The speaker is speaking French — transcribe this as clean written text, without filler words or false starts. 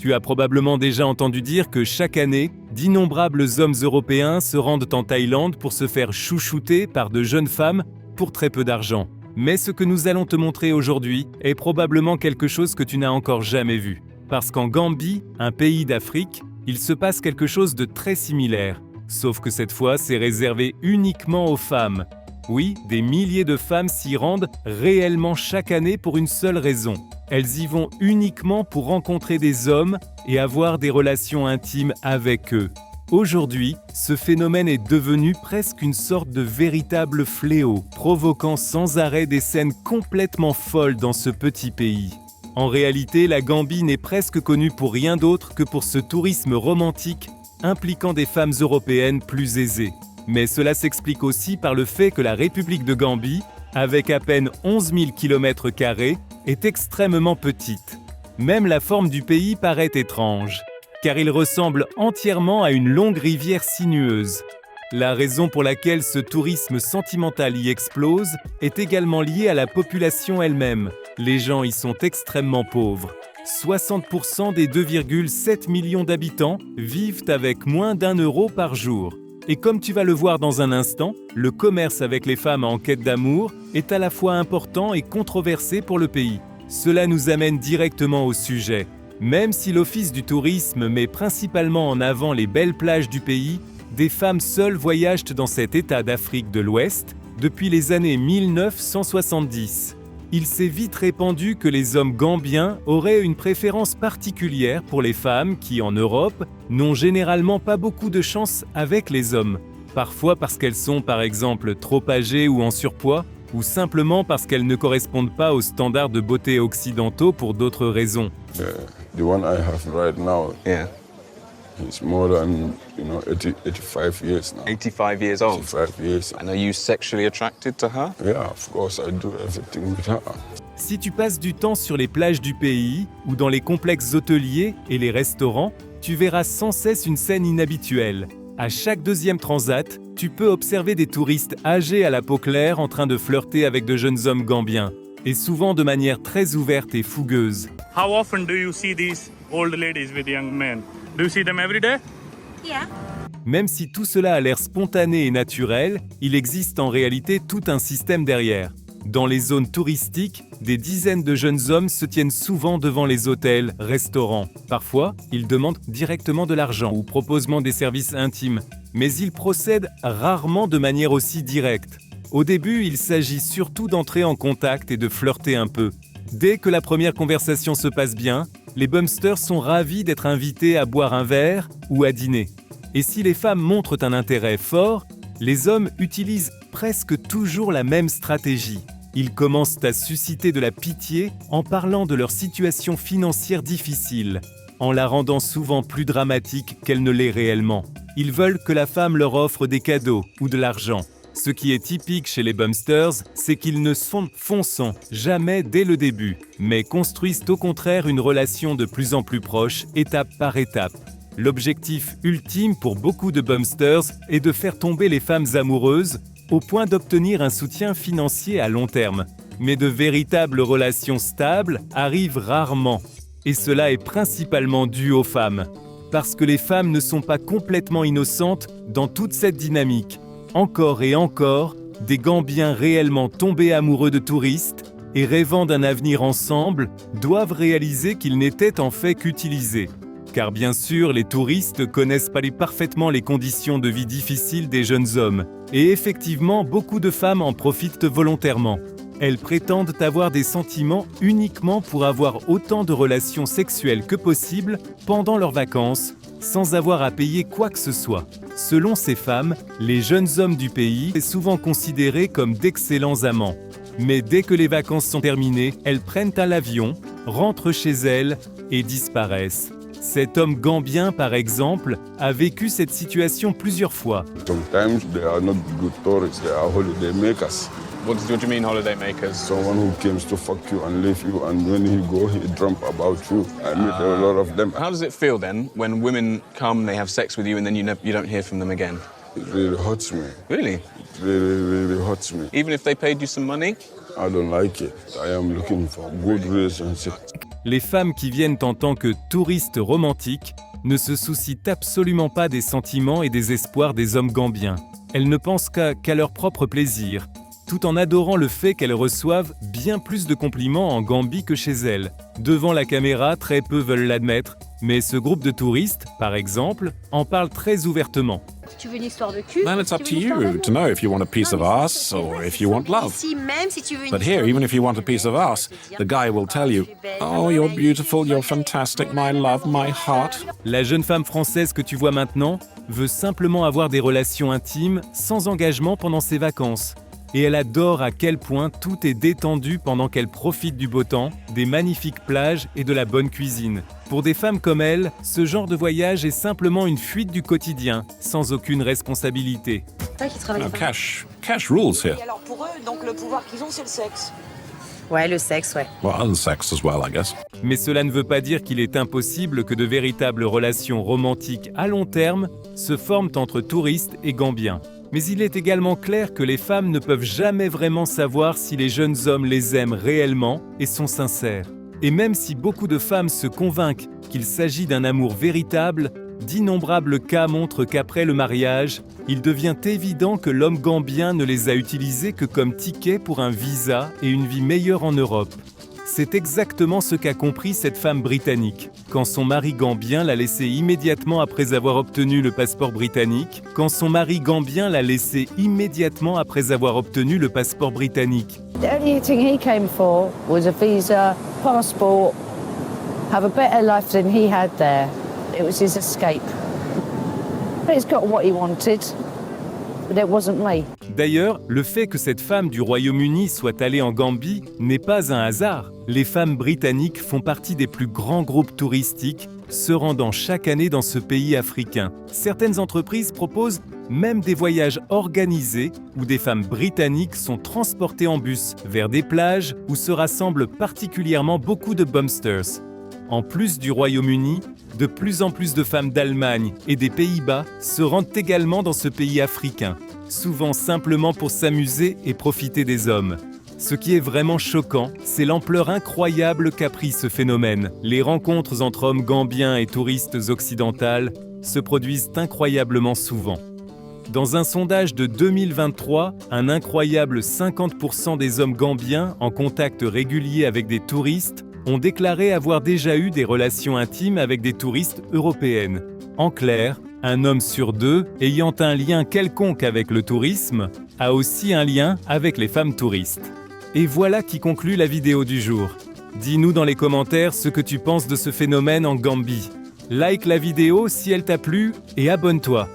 Tu as probablement déjà entendu dire que chaque année, d'innombrables hommes européens se rendent en Thaïlande pour se faire chouchouter par de jeunes femmes pour très peu d'argent. Mais ce que nous allons te montrer aujourd'hui est probablement quelque chose que tu n'as encore jamais vu. Parce qu'en Gambie, un pays d'Afrique, il se passe quelque chose de très similaire. Sauf que cette fois, c'est réservé uniquement aux femmes. Oui, des milliers de femmes s'y rendent réellement chaque année pour une seule raison. Elles y vont uniquement pour rencontrer des hommes et avoir des relations intimes avec eux. Aujourd'hui, ce phénomène est devenu presque une sorte de véritable fléau, provoquant sans arrêt des scènes complètement folles dans ce petit pays. En réalité, la Gambie n'est presque connue pour rien d'autre que pour ce tourisme romantique impliquant des femmes européennes plus aisées. Mais cela s'explique aussi par le fait que la République de Gambie, avec à peine 11 000 km², est extrêmement petite. Même la forme du pays paraît étrange, car il ressemble entièrement à une longue rivière sinueuse. La raison pour laquelle ce tourisme sentimental y explose est également liée à la population elle-même. Les gens y sont extrêmement pauvres. 60% des 2,7 millions d'habitants vivent avec moins d'1 € par jour. Et comme tu vas le voir dans un instant, le commerce avec les femmes en quête d'amour est à la fois important et controversé pour le pays. Cela nous amène directement au sujet. Même si l'Office du tourisme met principalement en avant les belles plages du pays, des femmes seules voyagent dans cet état d'Afrique de l'Ouest depuis les années 1970. Il s'est vite répandu que les hommes gambiens auraient une préférence particulière pour les femmes qui, en Europe, n'ont généralement pas beaucoup de chance avec les hommes. Parfois parce qu'elles sont, par exemple, trop âgées ou en surpoids, ou simplement parce qu'elles ne correspondent pas aux standards de beauté occidentaux pour d'autres raisons. The one I have right now, he's more than 85 years now. 85 years old? 85 years. And are you sexually attracted to her? Yeah, of course I do everything with her. Si tu passes du temps sur les plages du pays ou dans les complexes hôteliers et les restaurants, tu verras sans cesse une scène inhabituelle. À chaque deuxième transat, tu peux observer des touristes âgés à la peau claire en train de flirter avec de jeunes hommes gambiens, et souvent de manière très ouverte et fougueuse. How often do you see these old ladies with young men? Do you see them every day? Yeah. Même si tout cela a l'air spontané et naturel, il existe en réalité tout un système derrière. Dans les zones touristiques, des dizaines de jeunes hommes se tiennent souvent devant les hôtels, restaurants. Parfois, ils demandent directement de l'argent ou proposent des services intimes, mais ils procèdent rarement de manière aussi directe. Au début, il s'agit surtout d'entrer en contact et de flirter un peu. Dès que la première conversation se passe bien, les bumsters sont ravis d'être invités à boire un verre ou à dîner. Et si les femmes montrent un intérêt fort, les hommes utilisent presque toujours la même stratégie. Ils commencent à susciter de la pitié en parlant de leur situation financière difficile, en la rendant souvent plus dramatique qu'elle ne l'est réellement. Ils veulent que la femme leur offre des cadeaux ou de l'argent. Ce qui est typique chez les bumsters, c'est qu'ils ne se foncent jamais dès le début, mais construisent au contraire une relation de plus en plus proche, étape par étape. L'objectif ultime pour beaucoup de bumsters est de faire tomber les femmes amoureuses au point d'obtenir un soutien financier à long terme. Mais de véritables relations stables arrivent rarement. Et cela est principalement dû aux femmes. Parce que les femmes ne sont pas complètement innocentes dans toute cette dynamique. Encore et encore, des Gambiens réellement tombés amoureux de touristes et rêvant d'un avenir ensemble doivent réaliser qu'ils n'étaient en fait qu'utilisés. Car bien sûr, les touristes connaissent parfaitement les conditions de vie difficiles des jeunes hommes. Et effectivement, beaucoup de femmes en profitent volontairement. Elles prétendent avoir des sentiments uniquement pour avoir autant de relations sexuelles que possible pendant leurs vacances, sans avoir à payer quoi que ce soit. Selon ces femmes, les jeunes hommes du pays sont souvent considérés comme d'excellents amants. Mais dès que les vacances sont terminées, elles prennent un avion, rentrent chez elles et disparaissent. Cet homme gambien, par exemple, a vécu cette situation plusieurs fois. Sometimes they are not good tourists, they are holiday makers. What do you mean holiday makers? Someone who comes to fuck you and leave you, and when he go, he dream about you. I meet a lot of them. How does it feel then when women come, they have sex with you, and then you don't hear from them again? It really hurts me. Really? It really hurts me. Even if they paid you some money? I don't like it. I am looking for good relationship. Les femmes qui viennent en tant que touristes romantiques ne se soucient absolument pas des sentiments et des espoirs des hommes gambiens. Elles ne pensent qu'à leur propre plaisir, tout en adorant le fait qu'elles reçoivent bien plus de compliments en Gambie que chez elles. Devant la caméra, très peu veulent l'admettre, mais ce groupe de touristes, par exemple, en parle très ouvertement. Si tu veux une histoire de cul, Then it's up si to tu veux une histoire you d'amour. to know if you want a piece of ass or if you want love. Ici, même si tu veux une But histoire here, de even if you cul, want a piece of ass, the guy will tell you, tu es belle, "Oh, you're beautiful, you're fantastic, my love, my heart." La jeune femme française que tu vois maintenant veut simplement avoir des relations intimes sans engagement pendant ses vacances. Et elle adore à quel point tout est détendu pendant qu'elle profite du beau temps, des magnifiques plages et de la bonne cuisine. Pour des femmes comme elle, ce genre de voyage est simplement une fuite du quotidien, sans aucune responsabilité. toi qui travailles No, pas. cash rules here. Et alors pour eux, donc le pouvoir qu'ils ont, c'est le sexe. Ouais, le sexe, ouais. Well, and sex as well, I guess. Mais cela ne veut pas dire qu'il est impossible que de véritables relations romantiques à long terme se forment entre touristes et Gambiens. Mais il est également clair que les femmes ne peuvent jamais vraiment savoir si les jeunes hommes les aiment réellement et sont sincères. Et même si beaucoup de femmes se convainquent qu'il s'agit d'un amour véritable, d'innombrables cas montrent qu'après le mariage, il devient évident que l'homme gambien ne les a utilisés que comme ticket pour un visa et une vie meilleure en Europe. C'est exactement ce qu'a compris cette femme britannique, quand son mari gambien l'a laissée immédiatement après avoir obtenu le passeport britannique, quand son mari gambien l'a laissée immédiatement après avoir obtenu le passeport britannique. The only thing he came for was a visa, passport, have a better life than he had there. It was his escape. But he's got what he wanted, but it wasn't me. D'ailleurs, le fait que cette femme du Royaume-Uni soit allée en Gambie n'est pas un hasard. Les femmes britanniques font partie des plus grands groupes touristiques se rendant chaque année dans ce pays africain. Certaines entreprises proposent même des voyages organisés où des femmes britanniques sont transportées en bus vers des plages où se rassemblent particulièrement beaucoup de bumsters. En plus du Royaume-Uni, de plus en plus de femmes d'Allemagne et des Pays-Bas se rendent également dans ce pays africain, souvent simplement pour s'amuser et profiter des hommes. Ce qui est vraiment choquant, c'est l'ampleur incroyable qu'a pris ce phénomène. Les rencontres entre hommes gambiens et touristes occidentales se produisent incroyablement souvent. Dans un sondage de 2023, un incroyable 50% des hommes gambiens en contact régulier avec des touristes ont déclaré avoir déjà eu des relations intimes avec des touristes européennes. En clair, un homme sur deux ayant un lien quelconque avec le tourisme a aussi un lien avec les femmes touristes. Et voilà qui conclut la vidéo du jour. Dis-nous dans les commentaires ce que tu penses de ce phénomène en Gambie. Like la vidéo si elle t'a plu et abonne-toi.